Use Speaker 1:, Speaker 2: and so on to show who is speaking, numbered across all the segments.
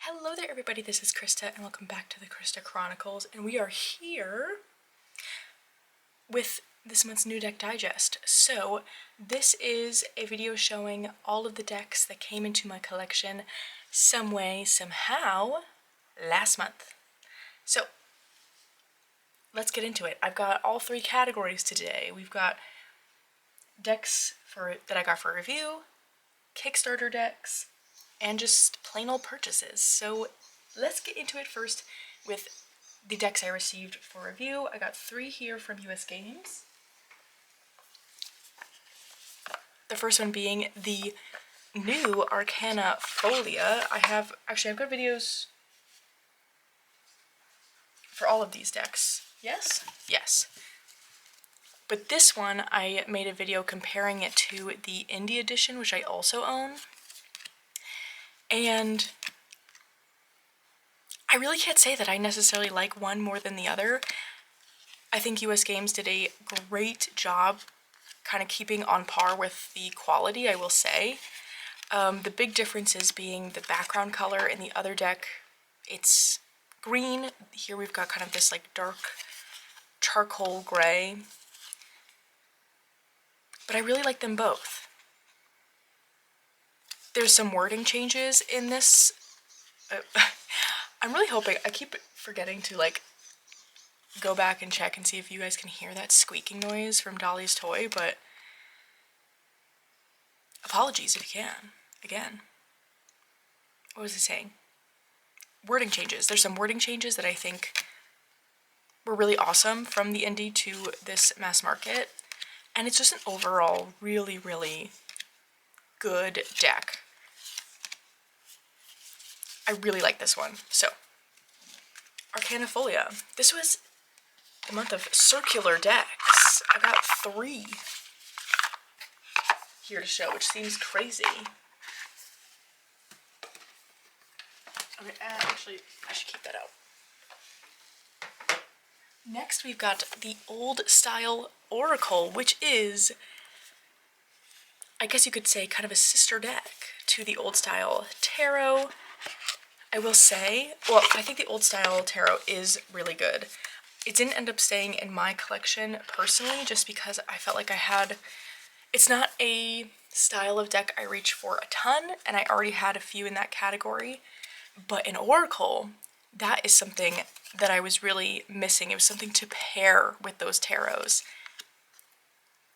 Speaker 1: Hello there everybody, this is Krista and welcome back to the Krista Chronicles, and we are here with this month's new deck digest. So this is a video showing all of the decks that came into my collection some way, somehow last month. So let's get into it. I've got all three categories today. We've got decks that I got for review, Kickstarter decks, and just plain old purchases. So let's get into it first with the decks I received for review. I got 3 here from US Games. The first one being the new Arcana Folia. I've got videos for all of these decks. Yes? Yes. But this one, I made a video comparing it to the Indie Edition, which I also own. And I really can't say that I necessarily like one more than the other. I think US Games did a great job kind of keeping on par with the quality, I will say. The big differences being the background color. In the other deck, it's green. Here we've got kind of this like dark charcoal gray. But I really like them both. There's some wording changes in this. I'm really hoping, I keep forgetting to like go back and check and see if you guys can hear that squeaking noise from Dolly's toy, but apologies if you can. Again, what was I saying? Wording changes. There's some wording changes that I think were really awesome from the indie to this mass market, and it's just an overall really, really good deck. I really like this one. So, Arcana Folia. This was the month of circular decks. I got 3 here to show, which seems crazy. Okay, actually, I should keep that out. Next, we've got the old style Oracle, which is, I guess you could say, kind of a sister deck to the old style Tarot. I will say, well, I think the old style tarot is really good. It didn't end up staying in my collection personally, just because I felt like it's not a style of deck I reach for a ton, and I already had a few in that category. But in Oracle, that is something that I was really missing. It was something to pair with those tarots.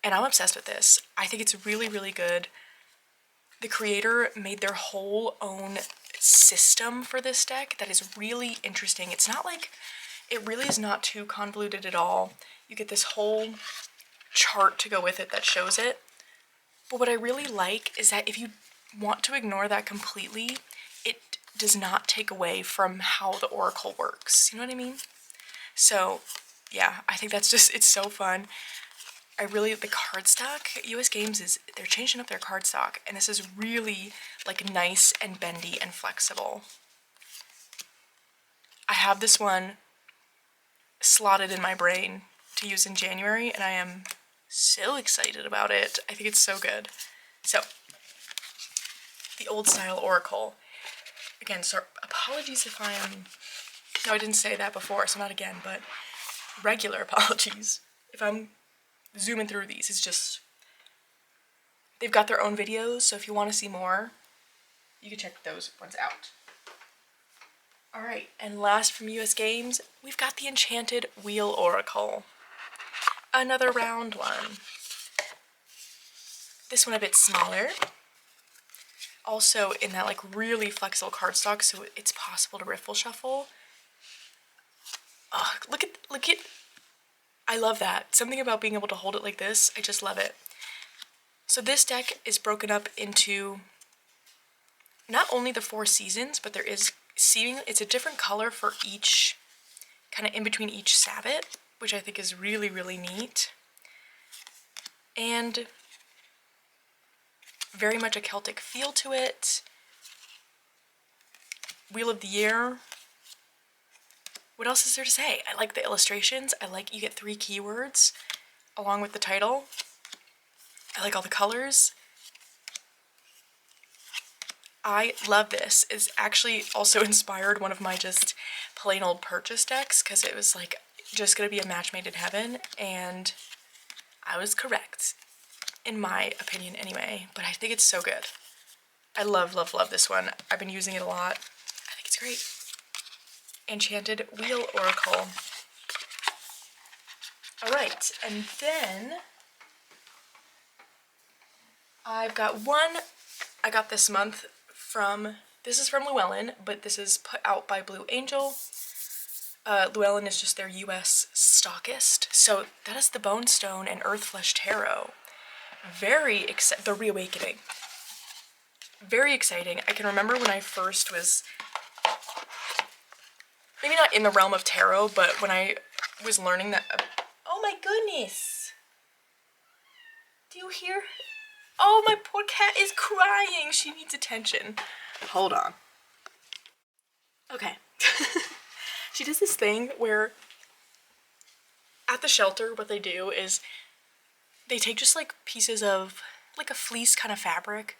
Speaker 1: And I'm obsessed with this. I think it's really, really good. The creator made their whole own system for this deck that is really interesting. It's not like, it really is not too convoluted at all. You get this whole chart to go with it that shows it. But what I really like is that if you want to ignore that completely, it does not take away from how the Oracle works. You know what I mean? So yeah, I think that's just, it's so fun. The cardstock, US Games they're changing up their cardstock, and this is really like nice and bendy and flexible. I have this one slotted in my brain to use in January, and I am so excited about it. I think it's so good. So, the old style Oracle. Again, so apologies if no, I didn't say that before, so not again, but regular apologies if I'm zooming through these. It's just, they've got their own videos, so if you want to see more, you can check those ones out. Alright, and last from US Games, we've got the Enchanted Wheel Oracle. Another round one. This one a bit smaller. Also in that like really flexible cardstock, so it's possible to riffle shuffle. Oh, look at, I love that. Something about being able to hold it like this, I just love it. So this deck is broken up into not only the 4 seasons, but it's a different color for each, kind of in between each Sabbath, which I think is really, really neat. And very much a Celtic feel to it. Wheel of the Year. What else is there to say? I like the illustrations. I like you get 3 keywords along with the title. I like all the colors. I love this. It's actually also inspired one of my just plain old purchase decks because it was like just gonna be a match made in heaven, and I was correct, in my opinion anyway, but I think it's so good. I love, love, love this one. I've been using it a lot. I think it's great. Enchanted Wheel Oracle. Alright, and then I've got one I got this month from, this is from Llewellyn, but this is put out by Blue Angel. Llewellyn is just their US stockist. So that is the Bonestone and Earthflesh Tarot. Very exciting. The Reawakening. Very exciting. I can remember when I first was, maybe not in the realm of tarot, but when I was learning that, oh my goodness. Do you hear? Oh, my poor cat is crying. She needs attention. Hold on. Okay. She does this thing where at the shelter, what they do is they take just like pieces of like a fleece kind of fabric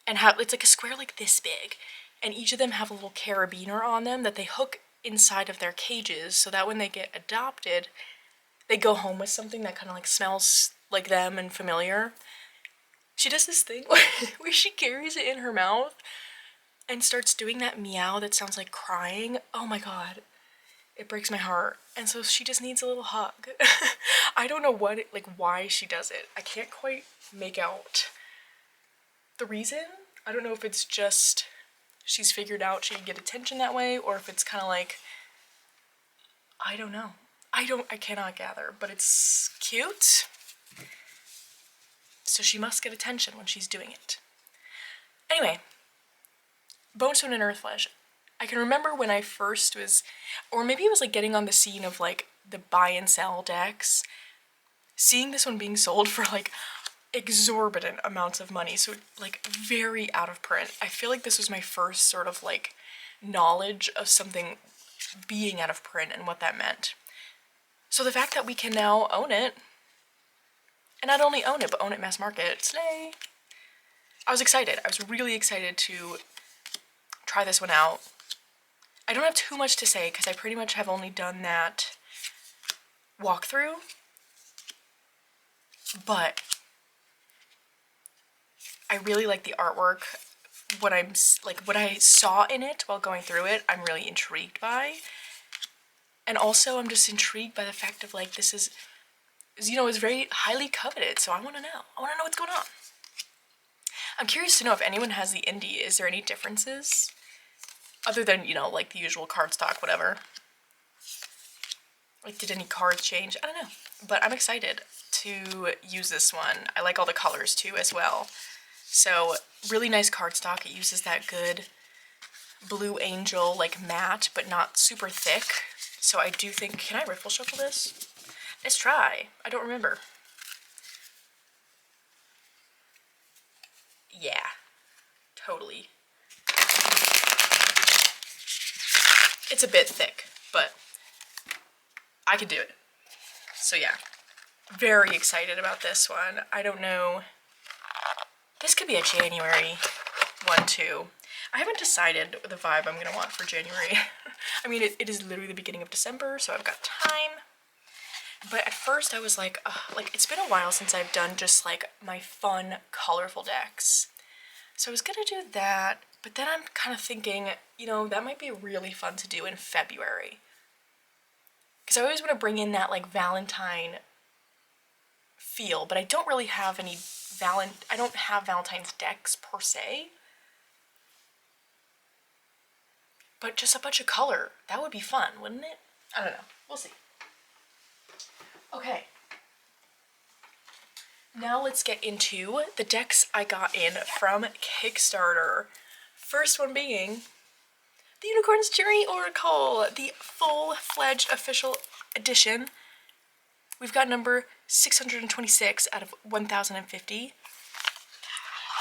Speaker 1: and have, it's like a square like this big, and each of them have a little carabiner on them that they hook inside of their cages so that when they get adopted, they go home with something that kind of like smells like them and familiar. She does this thing where she carries it in her mouth and starts doing that meow that sounds like crying. Oh my god. It breaks my heart. And so she just needs a little hug. I don't know what, why she does it. I can't quite make out the reason. I don't know if it's just she's figured out she can get attention that way, or if it's kind of like, I don't know. I cannot gather, but it's cute. So she must get attention when she's doing it. Anyway, Bonestone and Earthflesh. I can remember when I first was, or maybe it was like getting on the scene of like the buy and sell decks, seeing this one being sold for like exorbitant amounts of money, so like very out of print. I feel like this was my first sort of like knowledge of something being out of print and what that meant. So the fact that we can now own it, and not only own it, but own it mass market, slay! I was excited. I was really excited to try this one out. I don't have too much to say because I pretty much have only done that walkthrough, but I really like the artwork. What I saw in it while going through it, I'm really intrigued by. And also I'm just intrigued by the fact of like, this is, you know, it's very highly coveted, so I want to know. I want to know what's going on. I'm curious to know if anyone has the indie. Is there any differences? Other than, you know, like the usual cardstock, whatever. Like, did any cards change? I don't know. But I'm excited to use this one. I like all the colors too as well. So, really nice cardstock. It uses that good Blue Angel, like matte, but not super thick. So I do think, can I riffle shuffle this? Let's try. I don't remember. Yeah, totally. It's a bit thick, but I could do it. So yeah, very excited about this one. I don't know. This could be a January one too. I haven't decided the vibe I'm going to want for January. I mean, it is literally the beginning of December, so I've got time. But at first I was like, it's been a while since I've done just like my fun, colorful decks. So I was gonna do that, but then I'm kind of thinking, you know, that might be really fun to do in February. Because I always want to bring in that like Valentine feel, but I don't really have any I don't have Valentine's decks per se. But just a bunch of color, that would be fun, wouldn't it? I don't know, we'll see. Okay. Now let's get into the decks I got in from Kickstarter. First one being the Unicorn's Journey Oracle, the full-fledged official edition. We've got number 626 out of 1050.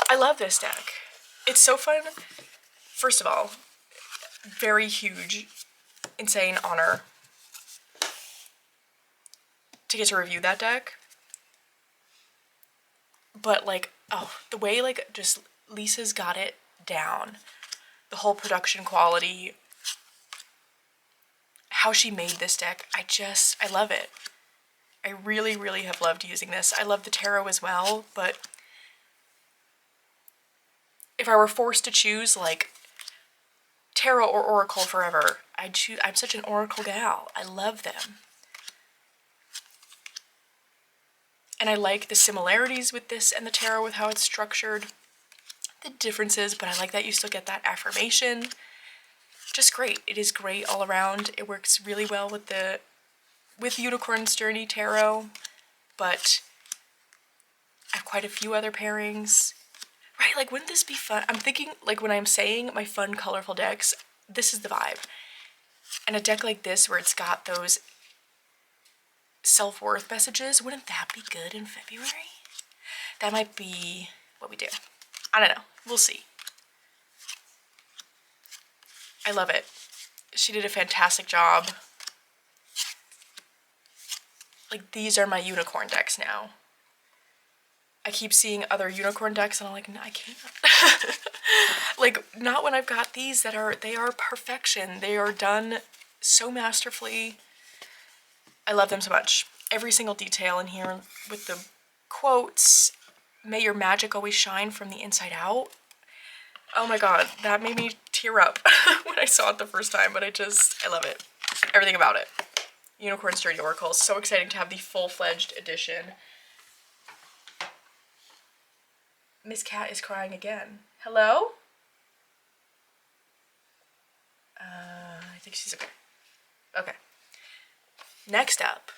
Speaker 1: I love this deck. It's so fun. First of all, very huge, insane honor to get to review that deck. But like, oh, the way like just Lisa's got it down. The whole production quality, how she made this deck, I love it. I really, really have loved using this. I love the tarot as well, but if I were forced to choose, like, tarot or oracle forever, I'd choose, I'm such an oracle gal. I love them. And I like the similarities with this and the tarot with how it's structured, the differences, but I like that you still get that affirmation. Just great. It is great all around. It works really well with Unicorn's Journey Tarot, but I have quite a few other pairings. Right, like, wouldn't this be fun? I'm thinking, like, when I'm saying my fun, colorful decks, this is the vibe. And a deck like this where it's got those self-worth messages, wouldn't that be good in February? That might be what we do. I don't know. We'll see. I love it. She did a fantastic job. Like, these are my unicorn decks now. I keep seeing other unicorn decks and I'm like, no, I can't. Like, not when I've got these that they are perfection. They are done so masterfully. I love them so much. Every single detail in here with the quotes, may your magic always shine from the inside out. Oh my god, that made me tear up when I saw it the first time, but I love it. Everything about it. Unicorn's Journey Oracle. So exciting to have the full-fledged edition. Miss Cat is crying again. Hello? I think she's okay. Okay. Next up,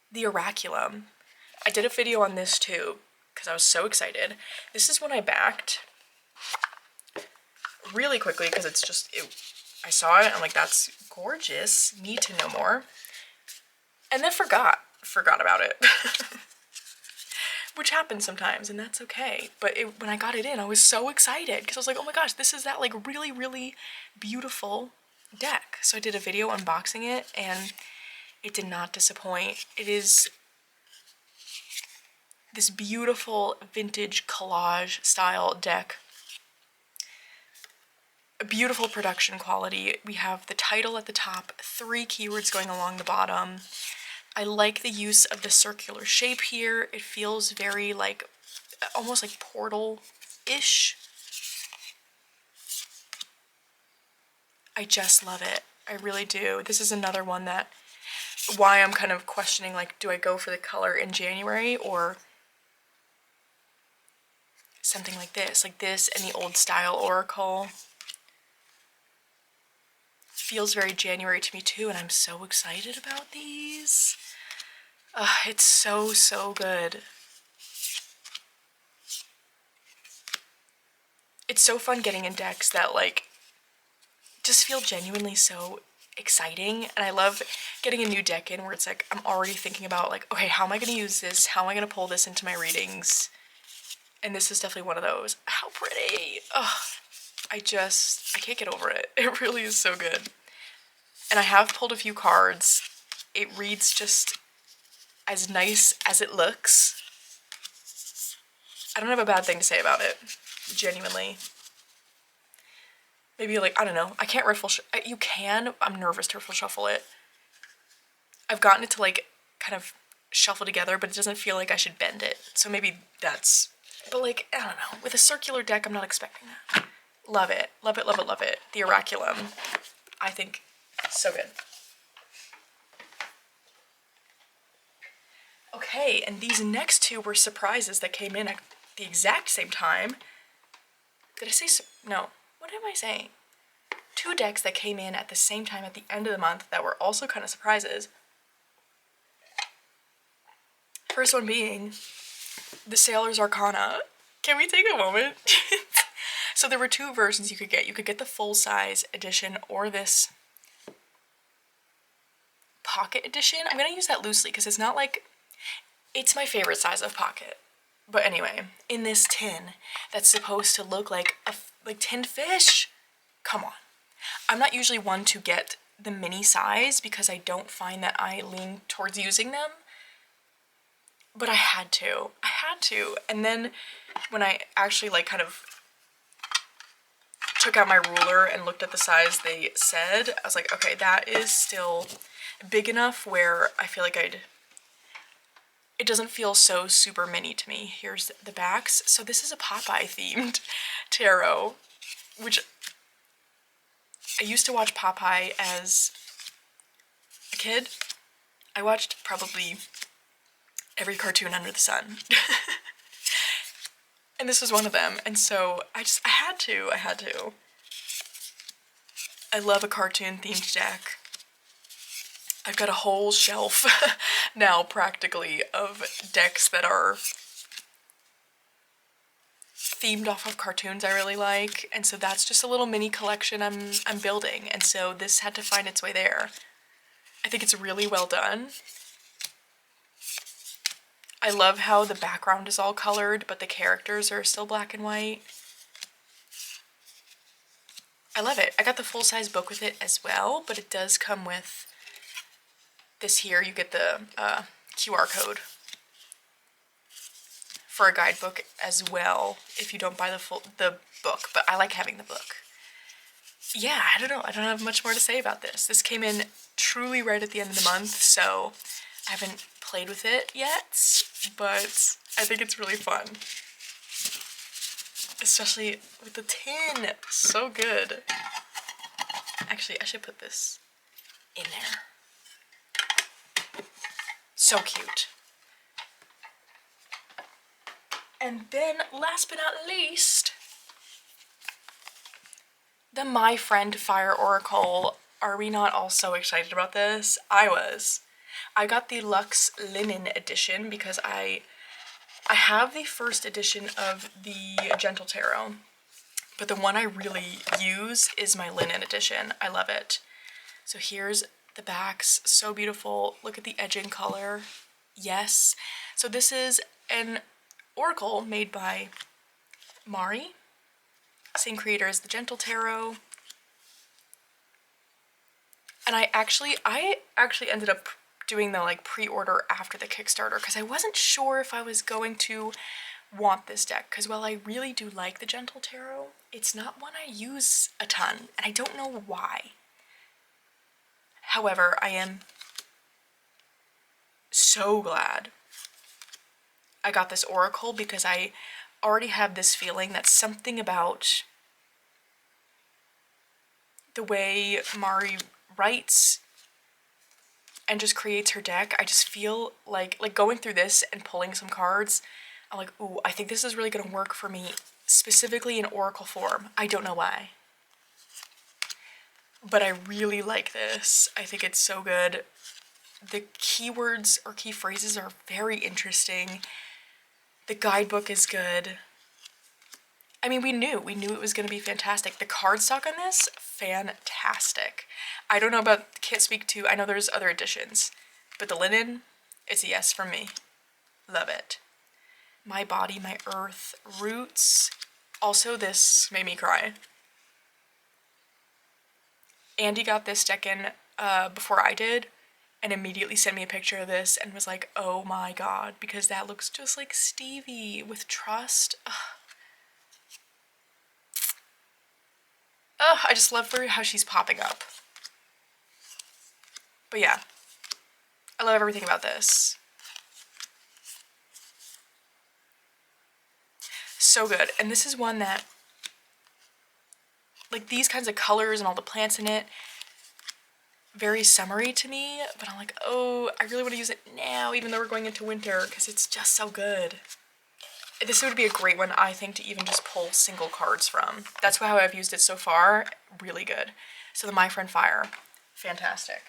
Speaker 1: the Orakulum. I did a video on this too, because I was so excited. This is one I backed really quickly, because it's just, I saw it, I'm like, that's gorgeous, need to know more. And then forgot about it. Which happens sometimes, and that's okay. But when I got it in, I was so excited, because I was like, oh my gosh, this is that, like, really, really beautiful deck. So I did a video unboxing it, and it did not disappoint. It is this beautiful vintage collage style deck. A beautiful production quality. We have the title at the top, 3 keywords going along the bottom. I like the use of the circular shape here. It feels very, like, almost like portal-ish. I just love it. I really do. This is another one that, why I'm kind of questioning, like, do I go for the color in January or something like this and the old style Oracle. Feels very January to me too, and I'm so excited about these. It's so, so good. It's so fun getting in decks that, like, just feel genuinely so exciting, and I love getting a new deck in where it's like, I'm already thinking about, like, okay, how am I going to use this? How am I going to pull this into my readings? And this is definitely one of those. How pretty! Ugh, I can't get over it. It really is so good. And I have pulled a few cards. It reads just as nice as it looks. I don't have a bad thing to say about it, genuinely. Maybe, like, I don't know. I can't riffle. You can. I'm nervous to riffle shuffle it. I've gotten it to, like, kind of shuffle together, but it doesn't feel like I should bend it. So maybe that's. But, like, I don't know. With a circular deck, I'm not expecting that. Love it. Love it, love it, love it. The Orakulum. I think so good. Okay, and these next two were surprises that came in at the exact same time. Did I say no? What am I saying? 2 decks that came in at the same time at the end of the month that were also kind of surprises. First one being the Sailor's Arcana. Can we take a moment? So there were 2 versions you could get. You could get the full-size edition or this pocket edition. I'm going to use that loosely because it's not like... It's my favorite size of pocket. But anyway, in this tin that's supposed to look like tinned fish. Come on. I'm not usually one to get the mini size because I don't find that I lean towards using them. But I had to. And then when I actually, like, kind of took out my ruler and looked at the size they said, I was like, okay, that is still big enough where I feel like it doesn't feel so super mini to me. Here's the backs. So this is a Popeye themed tarot, which I used to watch Popeye as a kid. I watched probably every cartoon under the sun. And this was one of them, and so I had to. I love a cartoon-themed deck. I've got a whole shelf now, practically, of decks that are themed off of cartoons I really like, and so that's just a little mini collection I'm building, and so this had to find its way there. I think it's really well done. I love how the background is all colored, but the characters are still black and white. I love it. I got the full-size book with it as well, but it does come with this here. You get the QR code for a guidebook as well if you don't buy the book, but I like having the book. Yeah, I don't know. I don't have much more to say about this. This came in truly right at the end of the month, so I haven't played with it yet, but I think it's really fun. Especially with the tin. So good. Actually, I should put this in there. So cute. And then, last but not least, the My Friend Fire Oracle. Are we not all so excited about this? I was. I got the Luxe Linen edition because I have the first edition of the Gentle Tarot, but the one I really use is my Linen edition. I love it. So here's the backs, so beautiful. Look at the edging color. Yes. So this is an oracle made by Mari, same creator as the Gentle Tarot. And I actually ended up doing the like pre-order after the Kickstarter because I wasn't sure if I was going to want this deck, because while I really do like the Gentle Tarot, it's not one I use a ton, and I don't know why. However, I am so glad I got this oracle because I already have this feeling that something about the way Mari writes and just creates her deck, I just feel like going through this and pulling some cards, I'm like, ooh, I think this is really gonna work for me, specifically in oracle form. I don't know why. But I really like this. I think it's so good. The keywords or key phrases are very interesting. The guidebook is good. I mean, we knew it was gonna be fantastic. The cardstock on this, fantastic. I don't know about, can't speak to, I know there's other editions, but the linen, it's a yes from me. Love it. My Body, My Earth, Roots. Also, this made me cry. Andy got this deck in before I did, and immediately sent me a picture of this and was like, oh my god, because that looks just like Stevie with Trust. Ugh. I just love how she's popping up. But yeah, I love everything about this. So good. And this is one that, like, these kinds of colors and all the plants in it, very summery to me, but I'm like, oh, I really want to use it now, even though we're going into winter, because it's just so good. This would be a great one, I think, to even just pull single cards from. That's how I've used it so far. Really good. So the My Friend Fire, fantastic.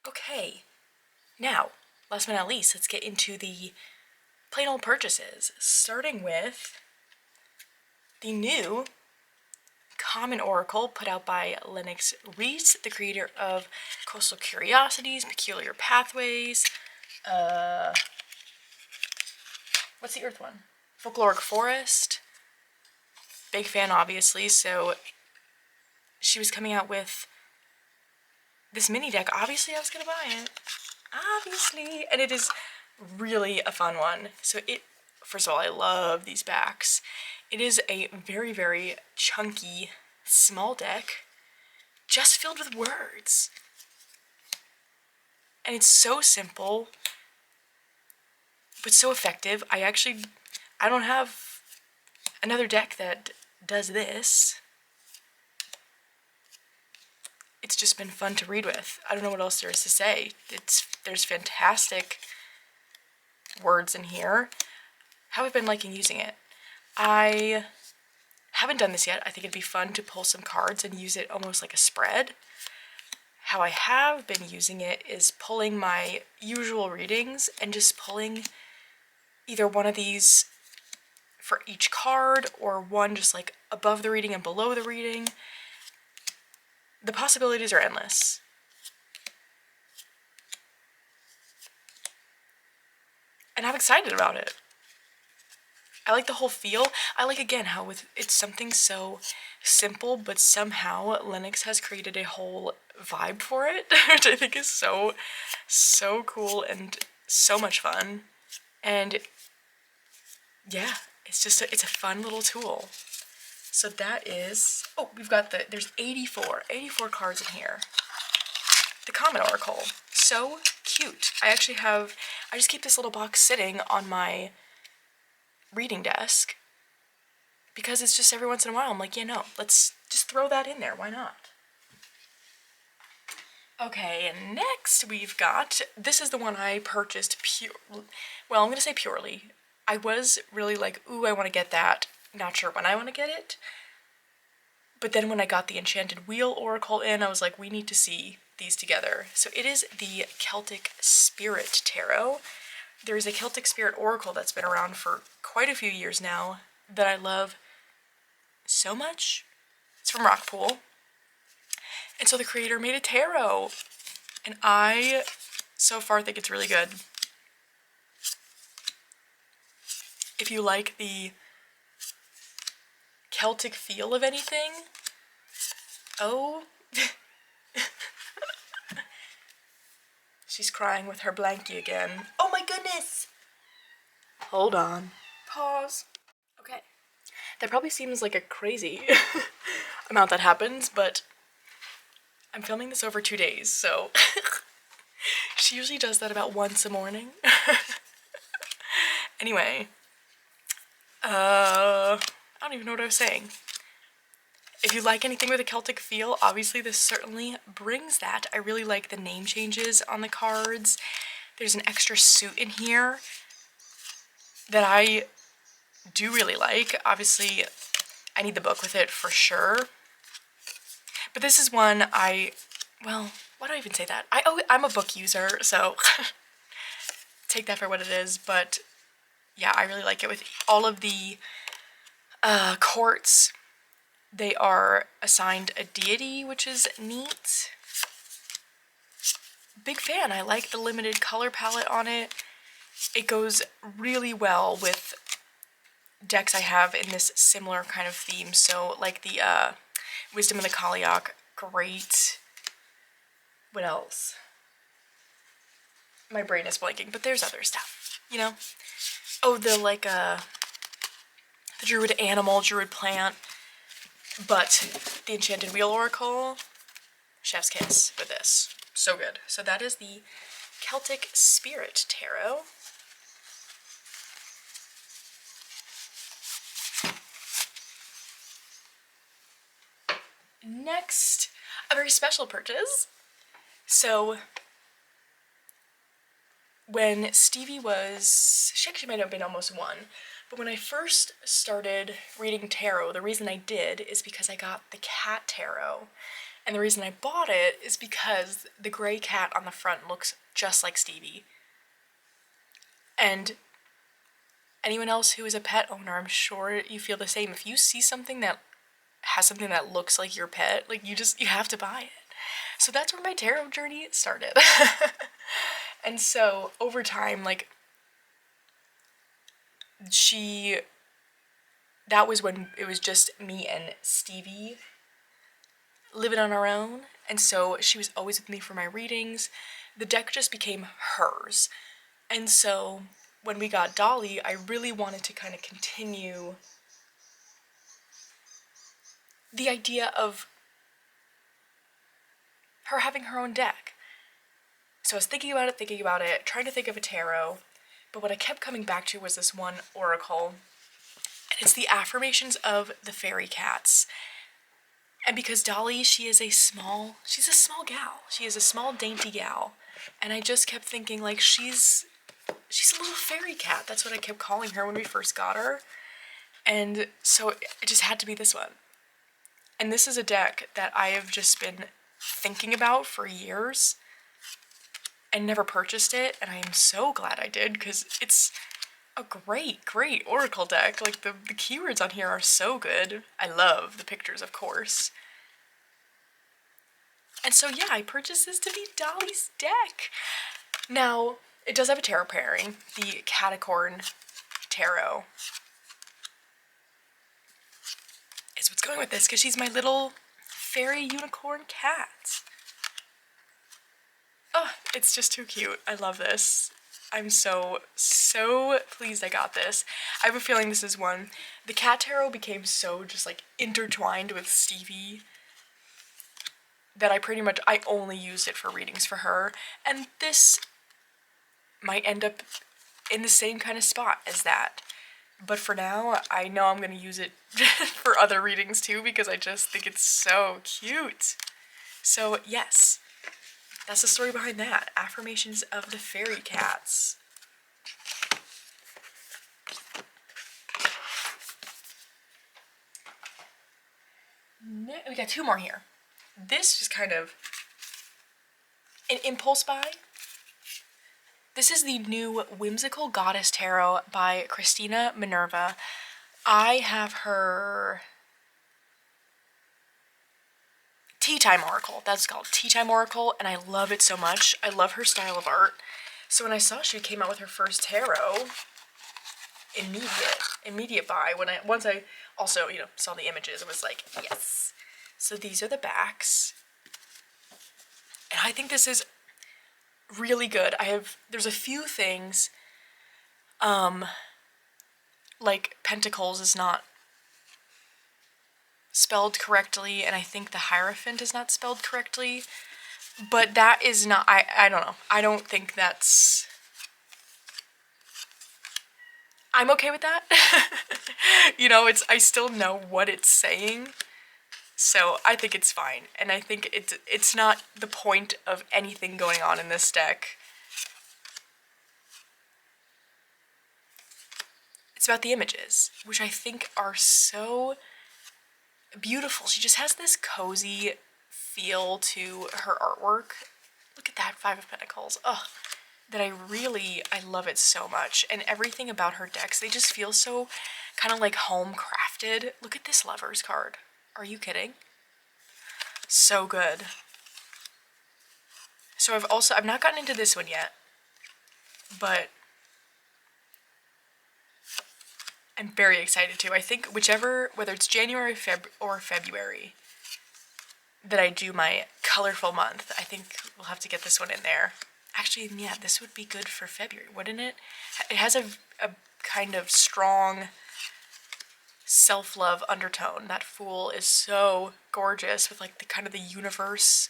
Speaker 1: Okay, now, last but not least, let's get into the plain old purchases, starting with the new Common Oracle put out by Lennox Reese, the creator of Coastal Curiosities, Peculiar Pathways, what's the Earth one? Folkloric Forest. Big fan, obviously, so she was coming out with this mini deck. Obviously, I was gonna buy it. Obviously. And it is really a fun one. So first of all, I love these backs. It is a very, very chunky, small deck, just filled with words. And it's so simple, but so effective. I don't have another deck that does this. It's just been fun to read with. I don't know what else there is to say. There's fantastic words in here. How have I been liking using it? I haven't done this yet. I think it'd be fun to pull some cards and use it almost like a spread. How I have been using it is pulling my usual readings and just pulling either one of these for each card or one just like above the reading and below the reading. The possibilities are endless. And I'm excited about it. I like the whole feel. I like, again, how it's something so simple, but somehow Lennox has created a whole vibe for it, which I think is so, so cool and so much fun. And yeah, it's a fun little tool. So that is, oh, there's 84 cards in here. The Common Oracle, so cute. I just keep this little box sitting on my reading desk because it's just every once in a while I'm like, yeah, no, let's just throw that in there, why not? Okay, and next we've got, this is the one I purchased well, I'm gonna say purely. I was really like, ooh, I want to get that, not sure when I want to get it, but then when I got the Enchanted Wheel Oracle in, I was like, we need to see these together. So it is the Celtic Spirit Tarot. There's a Celtic Spirit Oracle that's been around for quite a few years now that I love so much. It's from Rockpool. And so the creator made a tarot. And I, so far, think it's really good. If you like the Celtic feel of anything, oh... She's crying with her blankie again. Oh my goodness! Hold on. Pause. Okay. That probably seems like a crazy amount that happens, but I'm filming this over 2 days, so she usually does that about once a morning. Anyway, I don't even know what I was saying. If you like anything with a Celtic feel, obviously this certainly brings that. I really like the name changes on the cards. There's an extra suit in here that I do really like. Obviously, I need the book with it for sure. But this is one well, why do I even say that? I'm a book user, so take that for what it is. But yeah, I really like it with all of the courts. They are assigned a deity, which is neat. Big fan. I like the limited color palette on it. It goes really well with decks I have in this similar kind of theme. So like the Wisdom of the Kaliak, great. What else? My brain is blanking, but there's other stuff, you know? Oh, the Druid Animal, Druid Plant. But the Enchanted Wheel Oracle, chef's kiss with this. So good. So that is the Celtic Spirit Tarot. Next, a very special purchase. So when Stevie she actually might have been almost 1, but when I first started reading tarot, the reason I did is because I got the cat tarot. And the reason I bought it is because the gray cat on the front looks just like Stevie. And anyone else who is a pet owner, I'm sure you feel the same. If you see something that has something that looks like your pet, like you have to buy it. So that's where my tarot journey started. And so over time, like that was when it was just me and Stevie living on our own, and so she was always with me for my readings. The deck just became hers. And so when we got Dolly, I really wanted to kind of continue the idea of her having her own deck. So I was thinking about it, trying to think of a tarot, but what I kept coming back to was this one oracle, and it's the Affirmations of the Fairy Cats. And because Dolly, she's a small gal. She is a small, dainty gal. And I just kept thinking, like, she's a little fairy cat. That's what I kept calling her when we first got her. And so it just had to be this one. And this is a deck that I have just been thinking about for years and never purchased it, and I am so glad I did, because it's a great, great oracle deck. Like, the keywords on here are so good. I love the pictures, of course. And so, yeah, I purchased this to be Dolly's deck. Now, it does have a tarot pairing, the Catacorn Tarot. Is what's going with this, because she's my little fairy unicorn cat. Oh, it's just too cute. I love this. I'm so pleased I got this. I have a feeling this is one. The cat tarot became so just like intertwined with Stevie that I only used it for readings for her. And this might end up in the same kind of spot as that. But for now, I know I'm going to use it for other readings too, because I just think it's so cute. So yes, that's the story behind that. Affirmations of the Fairy Cats. We got two more here. This is kind of an impulse buy. This is the new Whimsical Goddess Tarot by Christina Minerva. I have her Tea Time Oracle. That's called Tea Time Oracle, and I love it so much. I love her style of art. So when I saw she came out with her first tarot, immediate buy. Once I also, saw the images, it was like, yes. So these are the backs. And I think this is really good. There's a few things, like Pentacles is not spelled correctly, and I think the Hierophant is not spelled correctly, but that is not, I don't know. I don't think that's, I'm okay with that. I still know what it's saying, so I think it's fine, and I think it's not the point of anything going on in this deck. It's about the images, which I think are so beautiful. She just has this cozy feel to her artwork. Look at that Five of Pentacles. Ugh. That I love it so much. And everything about her decks, they just feel so kind of like home crafted. Look at this Lovers card. Are you kidding? So good. So I've not gotten into this one yet, but I'm very excited to. I think whether it's January, or February, that I do my colorful month, I think we'll have to get this one in there. Actually, yeah, this would be good for February, wouldn't it? It has a kind of strong self-love undertone. That Fool is so gorgeous with like the kind of the universe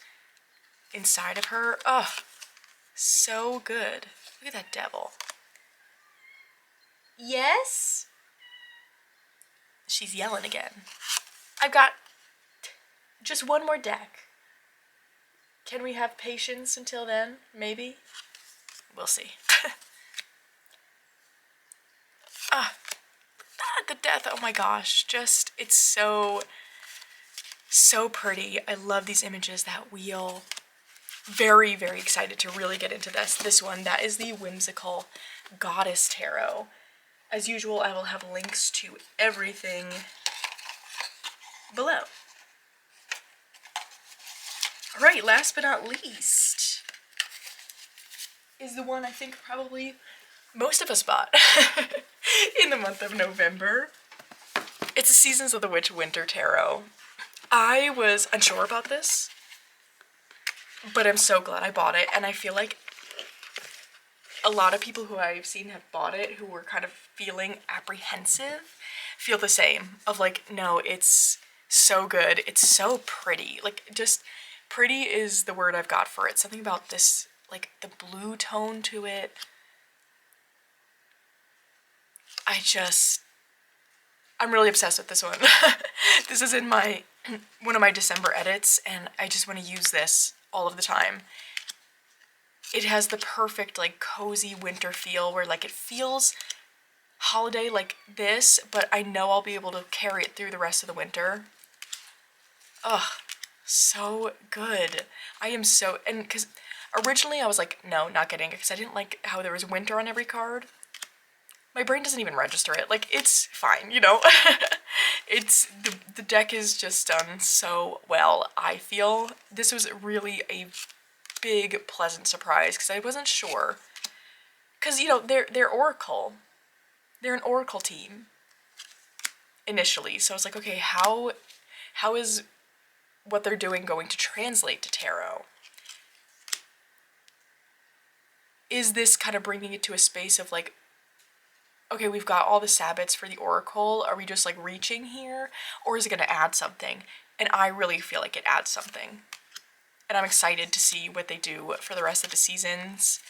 Speaker 1: inside of her. Ugh, so good. Look at that devil. Yes? She's yelling again. I've got just one more deck. Can we have patience until then? Maybe? We'll see. The death, oh my gosh. Just, it's so pretty. I love these images, that wheel. Very, very excited to really get into this one. That is the Whimsical Goddess Tarot. As usual, I will have links to everything below. Alright, last but not least is the one I think probably most of us bought in the month of November. It's a Seasons of the Witch Winter Tarot. I was unsure about this, but I'm so glad I bought it, and I feel like a lot of people who I've seen have bought it who were kind of feeling apprehensive feel the same, of like, no, it's so good, it's so pretty. Like, just pretty is the word I've got for it. Something about this, like the blue tone to it. I'm really obsessed with this one. This is in my one of my December edits, and I just want to use this all of the time. It has the perfect, like, cozy winter feel where, like, it feels holiday like this, but I know I'll be able to carry it through the rest of the winter. Ugh, so good. I am so, and because originally I was like, no, not getting it, because I didn't like how there was winter on every card. My brain doesn't even register it. Like, it's fine, you know? It's, the deck is just done so well, I feel. This was really a big, pleasant surprise, because I wasn't sure. Because, you know, they're Oracle. They're an Oracle team, initially. So I was like, okay, how is what they're doing going to translate to tarot? Is this kind of bringing it to a space of, like, okay, we've got all the Sabbats for the Oracle, are we just, like, reaching here? Or is it going to add something? And I really feel like it adds something. And I'm excited to see what they do for the rest of the seasons.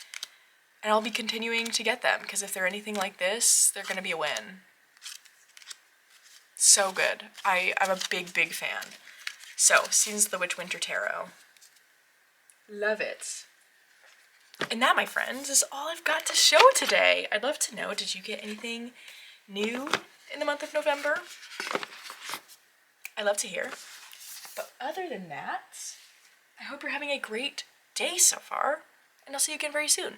Speaker 1: And I'll be continuing to get them, because if they're anything like this, they're going to be a win. So good. I'm a big, big fan. So, Seasons of the Witch Winter Tarot. Love it. And that, my friends, is all I've got to show today. I'd love to know, did you get anything new in the month of November? I love to hear. But other than that, I hope you're having a great day so far, and I'll see you again very soon.